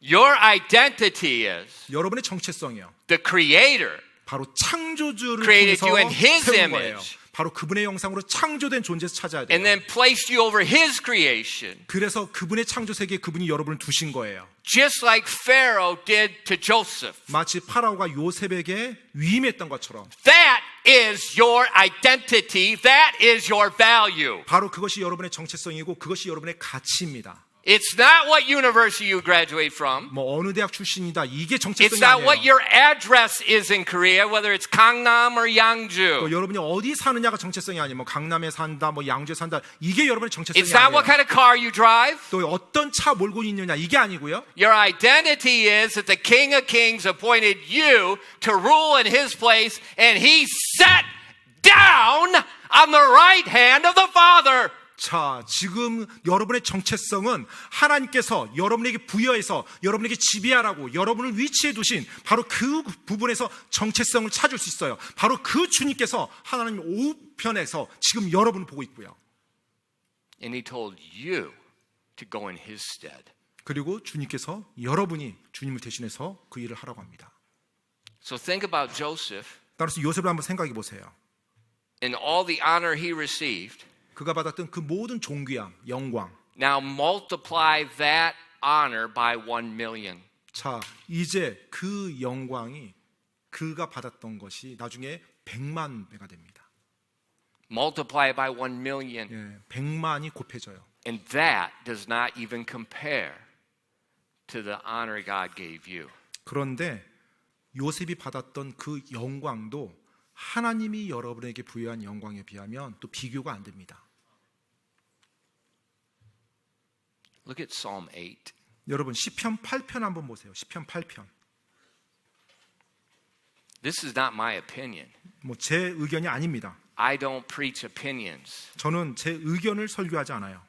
Your identity is 여러분의 정체성이요. the Creator 바로 창조주를 created 통해서 you in His 세운 거예요. image. 바로 그분의 영상으로 창조된 존재에서 찾아야 돼요. and then placed you over His creation, 그래서 그분의 창조 세계에 그분이 여러분을 두신 거예요. just like Pharaoh did to Joseph. 마치 파라오가 요셉에게 위임했던 것처럼 That is your identity. That is your value. 바로 그것이 여러분의 정체성이고 그것이 여러분의 가치입니다. It's not what university you graduate from. 뭐 어느 대학 출신이다 이게 It's 정체성이 not what 아니에요. your address is in Korea, whether it's Gangnam or 또 Yangju. 여러분이 어디 사느냐가 정체성이 아니에요. 뭐 강남에 산다, 뭐 양주에 산다 이게 여러분의 정체성이 It's not what 아니에요. kind of car you drive. 또 어떤 차 몰고 있느냐 이게 아니고요. Your identity is that the King of Kings appointed you to rule in His place, and He sat down on the right hand of the Father. 자, 지금 여러분의 정체성은 하나님께서 여러분에게 부여해서 여러분에게 지배하라고 여러분을 위치해 두신 바로 그 부분에서 정체성을 찾을 수 있어요. 바로 그 주님께서 하나님 우편에서 지금 여러분을 보고 있고요. And He told you to go in His stead. 그리고 주님께서 여러분이 주님을 대신해서 그 일을 하라고 합니다. So think about Joseph 따라서 요셉을 한번 생각해 보세요. and all the honor he received. 그가 받았던 그 모든 존귀함, 영광. Now multiply that honor by 1 million. 자, 이제 그 영광이 그가 받았던 것이 나중에 100만 배가 됩니다. Multiply it by 1 million. 예, 100만이 곱해져요. And that does not even compare to the honor God gave you. 그런데 요셉이 받았던 그 영광도 하나님이 여러분에게 부여한 영광에 비하면 또 비교가 안 됩니다. Look at Psalm 8. 여러분 시편 8편 한번 보세요. 시편 8편. This is not my opinion. 뭐 제 의견이 아닙니다. I don't preach opinions. 저는 제 의견을 설교하지 않아요.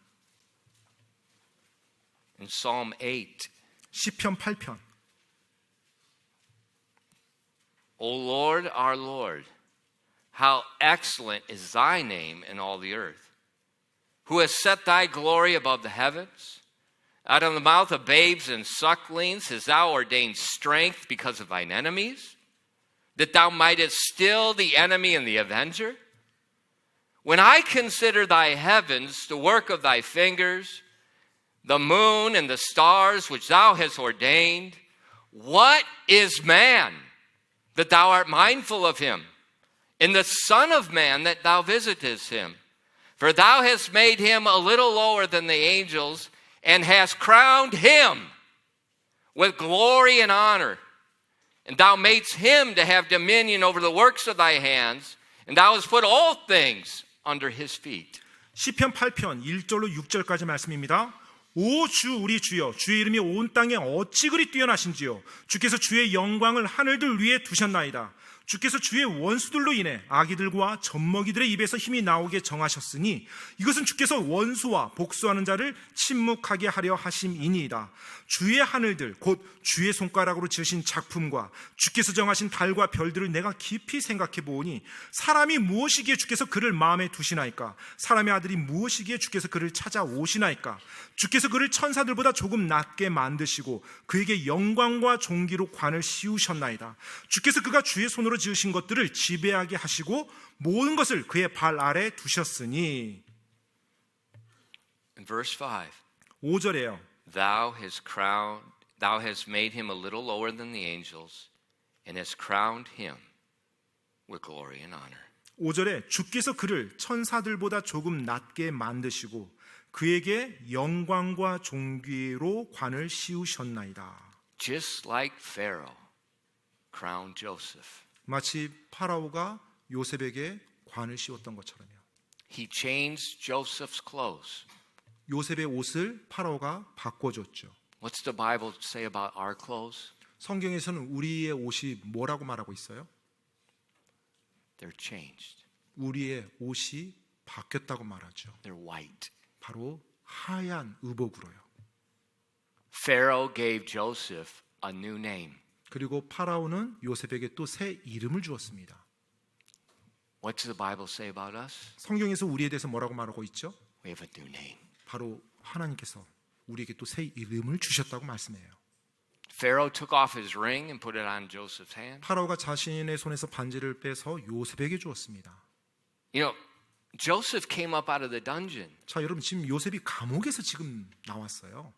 In Psalm 8, 시편 8편. O Lord, our Lord, how excellent is thy name in all the earth, who has set thy glory above the heavens. Out of the mouth of babes and sucklings hast thou ordained strength because of thine enemies, that thou mightest still the enemy and the avenger. When I consider thy heavens, the work of thy fingers, the moon and the stars which thou hast ordained, what is man that thou art mindful of him, and the Son of Man that thou visitest him? For thou hast made him a little lower than the angels, and hast crowned him with glory and honor. And thou madest him to have dominion over the works of thy hands, and thou hast put all things under his feet. 시편 8편 1절로 6절까지 말씀입니다. 오 주 우리 주여, 주의 이름이 온 땅에 어찌 그리 뛰어나신지요. 주께서 주의 영광을 하늘들 위에 두셨나이다. 주께서 주의 원수들로 인해 아기들과 젖먹이들의 입에서 힘이 나오게 정하셨으니 이것은 주께서 원수와 복수하는 자를 침묵하게 하려 하심이니이다. 주의 하늘들 곧 주의 손가락으로 지으신 작품과 주께서 정하신 달과 별들을 내가 깊이 생각해 보니 사람이 무엇이기에 주께서 그를 마음에 두시나이까? 사람의 아들이 무엇이기에 주께서 그를 찾아오시나이까? 주께서 그를 천사들보다 조금 낮게 만드시고 그에게 영광과 존귀로 관을 씌우셨나이다. 주께서 그가 주의 손으로 지으신 것들을 지배하게 하시고 모든 것을 그의 발 아래 두셨으니. In verse 5, 5절에요. thou hast made him a little lower than the angels, and hast crowned him with glory and honor. 5절에 주께서 그를 천사들보다 조금 낮게 만드시고 그에게 영광과 존귀로 관을 씌우셨나이다. Just like Pharaoh crowned Joseph. 마치 파라오가 요셉에게 관을 씌웠던 것처럼요. He changed Joseph's clothes. 요셉의 옷을 파라오가 바꿔줬죠. What's the Bible say about our clothes? 성경에서는 우리의 옷이 뭐라고 말하고 있어요? They're changed. 우리의 옷이 바뀌었다고 말하죠. They're white. 바로 하얀 의복으로요. Pharaoh gave Joseph a new name. 그리고 파라오는 요셉에게 또 새 이름을 주었습니다. What does the Bible say about us? 성경에서 우리에 대해서 뭐라고 말하고 있죠? We have a new name. 바로 하나님께서 우리에게 또 새 이름을 주셨다고 말씀해요. Pharaoh took off his ring and put it on Joseph's hand. 파라오가 자신의 손에서 반지를 빼서 요셉에게 주었습니다. You know, Joseph came up out of the dungeon. 자, 여러분 지금 요셉이 감옥에서 지금 나왔어요.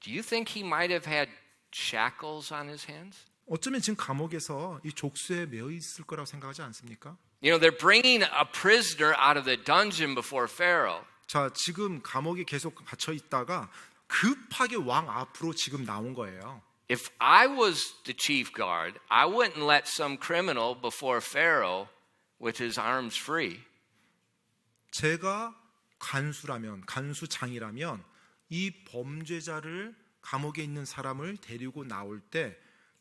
Do you think he might have had shackles on his hands? 어쩌면 지금 감옥에서 이 족쇄에 매여 있을 거라고 생각하지 않습니까? You know, they're bringing a prisoner out of the dungeon before Pharaoh. 자, 지금 감옥에 계속 갇혀 있다가 급하게 왕 앞으로 지금 나온 거예요. If I was the chief guard, I wouldn't let some criminal before Pharaoh with his arms free. 제가 간수장이라면 이 범죄자를 감옥에 있는 사람을 데리고 나올 때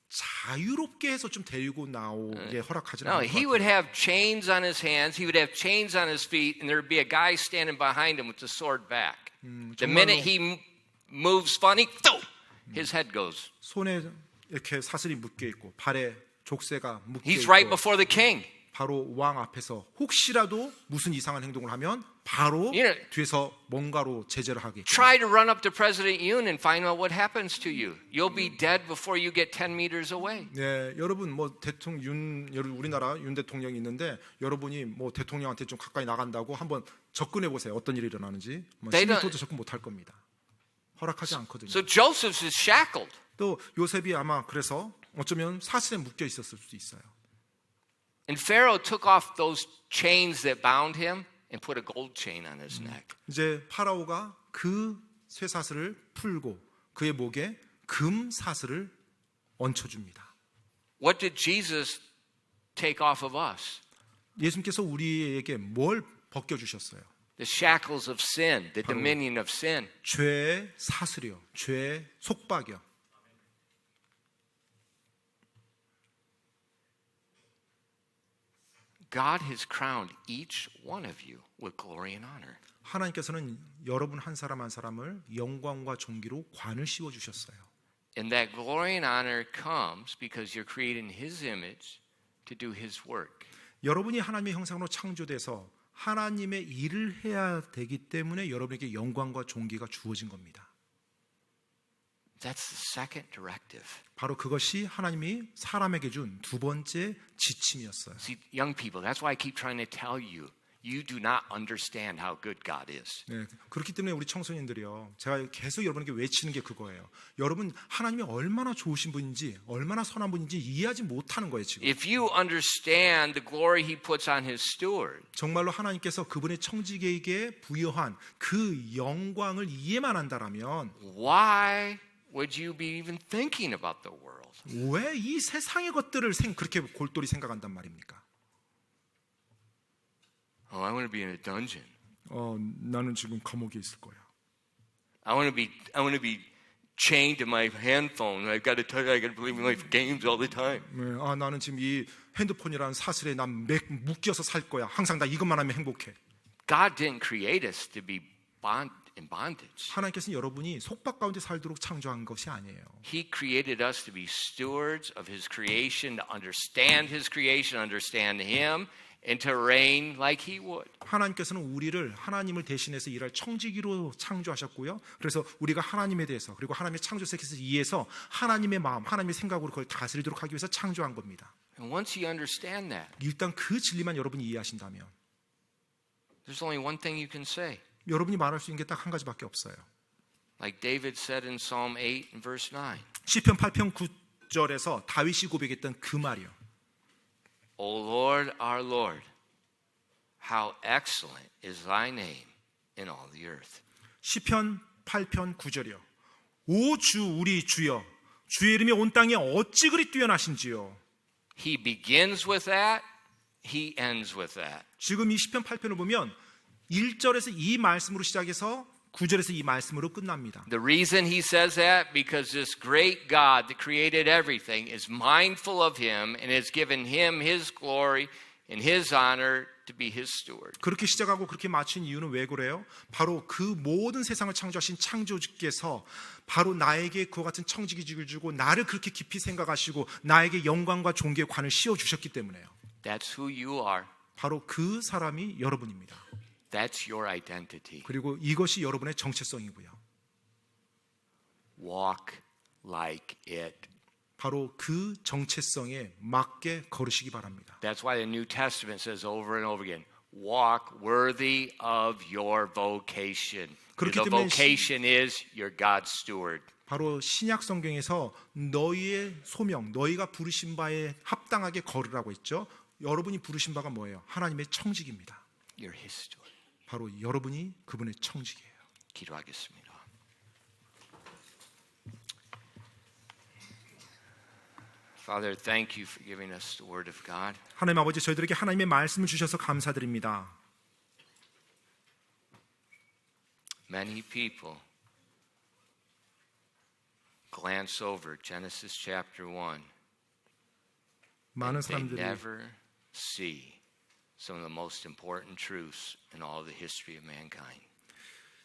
자유롭게 해서 좀 데리고 나오게 허락하지는 No, 않을 것 he would 같아요. have chains on his hands, he would have chains on his feet, and there would be a guy standing behind him with the sword back. The minute he moves funny, his head goes. 손에 이렇게 사슬이 묶여 있고 발에 족쇄가 묶여 He's right 있고 before the king. 바로 왕 앞에서 혹시라도 무슨 이상한 행동을 하면 바로 You know, 뒤에서 뭔가로 제재를 하게. Try to run up to President Yoon and find out what happens to you. You'll be dead before you get 10 meters away. 네, 여러분 뭐 우리나라 윤 대통령이 있는데 여러분이 뭐 대통령한테 좀 가까이 나간다고 한번 접근해 보세요. 어떤 일이 일어나는지. 뭐 10m도 접근 못 할 겁니다. 허락하지 않거든요. So Joseph is shackled. 또 요셉이 아마 그래서 어쩌면 사슬에 묶여 있었을 수도 있어요. And Pharaoh took off those chains that bound him and put a gold chain on his neck. 이제 파라오가 그 쇠사슬을 풀고 그의 목에 금 사슬을 얹혀줍니다. What did Jesus take off of us? 예수님께서 우리에게 뭘 벗겨주셨어요? The shackles of sin, the dominion of sin. 죄의 사슬이요, 죄의 속박이요. God has crowned each one of you with glory and honor. 하나님께서는 여러분 한 사람 한 사람을 영광과 존귀로 관을 씌워 주셨어요. And that glory and honor comes because you're created in His image to do His work. 여러분이 하나님의 형상으로 창조돼서 하나님의 일을 해야 되기 때문에 여러분에게 영광과 존귀가 주어진 겁니다. That's the second directive. 바로 그것이 하나님이 사람에게 준 두 번째 지침이었어요. See, young people, that's why I keep trying to tell you, you do not understand how good God is. 네, 그렇기 때문에 우리 청소년들이요, 제가 계속 여러분에게 외치는 게 그거예요. 여러분 하나님이 얼마나 좋으신 분인지, 얼마나 선한 분인지 이해하지 못하는 거예요 지금. If you understand the glory He puts on His steward, 정말로 하나님께서 그분의 청지기에게 부여한 그 영광을 이해만 한다라면 why would you be even thinking about the world? 왜 이 세상의 것들을 그렇게 골똘히 생각한단 말입니까? Oh, I want to be in a dungeon. 나는 지금 감옥에 있을 거야. I want to be chained to my handphone. I got to play my games all the time. 네, 나는 지금 이 핸드폰이라는 사슬에 난 묶여서 살 거야. 항상 나 이것만 하면 행복해. God didn't create us to be in bondage. 하나님께서는 여러분이 속박 가운데 살도록 창조한 것이 아니에요. He created us to be stewards of His creation, to understand His creation, understand Him, and to reign like He would. 하나님께서는 우리를 하나님을 대신해서 일할 청지기로 창조하셨고요. 그래서 우리가 하나님에 대해서 그리고 하나님의 창조 세계에서 이해해서 하나님의 마음, 하나님의 생각으로 그걸 다스리도록 하기 위해서 창조한 겁니다. And once you understand that, 일단 그 진리만 여러분이 이해하신다면 there's only one thing you can say. 여러분이 말할 수 있는 게 딱 한 가지밖에 없어요. Like David said in Psalm 8 and verse 9. 시편 8편 9절에서 다윗이 고백했던 그 말이요. O Lord, our Lord, how excellent is thy name in all the earth. 시편 8편 9절이요. 오 주 우리 주여, 주의 이름이 온 땅에 어찌 그리 뛰어나신지요. He begins with that, he ends with that. 지금 이 시편 8편을 보면 1절에서 이 말씀으로 시작해서 9절에서 이 말씀으로 끝납니다. The reason he says that, because this great God that created everything is mindful of him and has given him his glory and his honor to be his steward. 그렇게 시작하고 그렇게 마친 이유는 왜 그래요? 바로 그 모든 세상을 창조하신 창조주께서 바로 나에게 그와 같은 청지기직을 주고 나를 그렇게 깊이 생각하시고 나에게 영광과 존귀의 관을 씌워주셨기 때문에요. That's who you are. 바로 그 사람이 여러분입니다. That's your identity. 그리고 이것이 여러분의 정체성이고요. Walk like it. 바로 그 정체성에 맞게 걸으시기 바랍니다. That's why the New Testament says over and over again, walk worthy of your vocation. 그렇기 The 때문에 vocation is you're God's steward. 바로 신약 성경에서 너희의 소명, 너희가 부르신 바에 합당하게 걸으라고 했죠. 여러분이 부르신 바가 뭐예요? 하나님의 청직입니다. You're his steward. 바로 여러분이 그분의 청직이에요. 기도하겠습니다. Father, thank you for giving us the word of God. 하나님 아버지, 저희들에게 하나님의 말씀을 주셔서 감사드립니다. Many people glance over Genesis chapter 1. 많은 They 사람들이 never see some of the most important truths in all the history of mankind.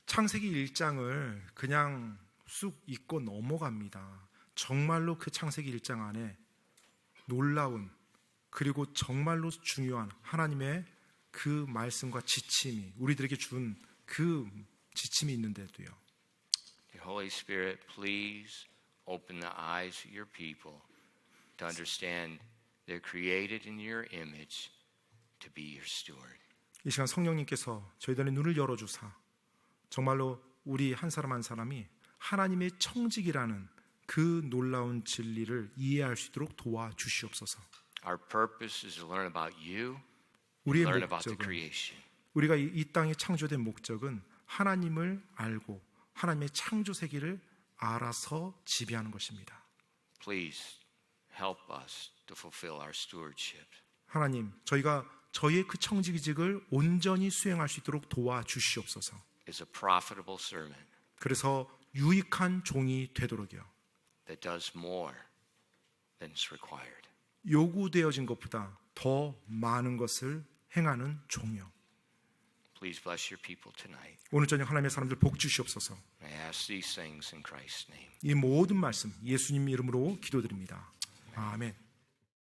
창세기 1장을 그냥 쑥 읽고 넘어갑니다. 정말로 그 창세기 1장 안에 놀라운 그리고 정말로 중요한 하나님의 그 말씀과 지침이 우리들에게 준 그 지침이 있는데도요. Holy Spirit, please open the eyes of your people to understand they're created in your image to be your steward. 이 시간 성령님께서 저희들의 눈을 열어주사 정말로 우리 한 사람 한 사람이 하나님의 청직이라는 그 놀라운 진리를 이해할 수 있도록 도와주시옵소서. Our purpose is to learn about you, 우리의 learn about the 목적은 creation. 우리가 이 땅에 창조된 목적은 하나님을 알고 하나님의 창조 세계를 알아서 지배하는 것입니다. Please help us to fulfill our stewardship. 하나님, 저희가 저희의 그 청지기직을 온전히 수행할 수 있도록 도와주시옵소서. It's a profitable servant 그래서 유익한 종이 되도록요. that does more than is required. 요구되어진 것보다 더 많은 것을 행하는 종이요. Please bless your people tonight. 오늘 저녁 하나님의 사람들 복 주시옵소서. I ask these things in Christ's name. 이 모든 말씀 예수님 이름으로 기도드립니다. 아멘.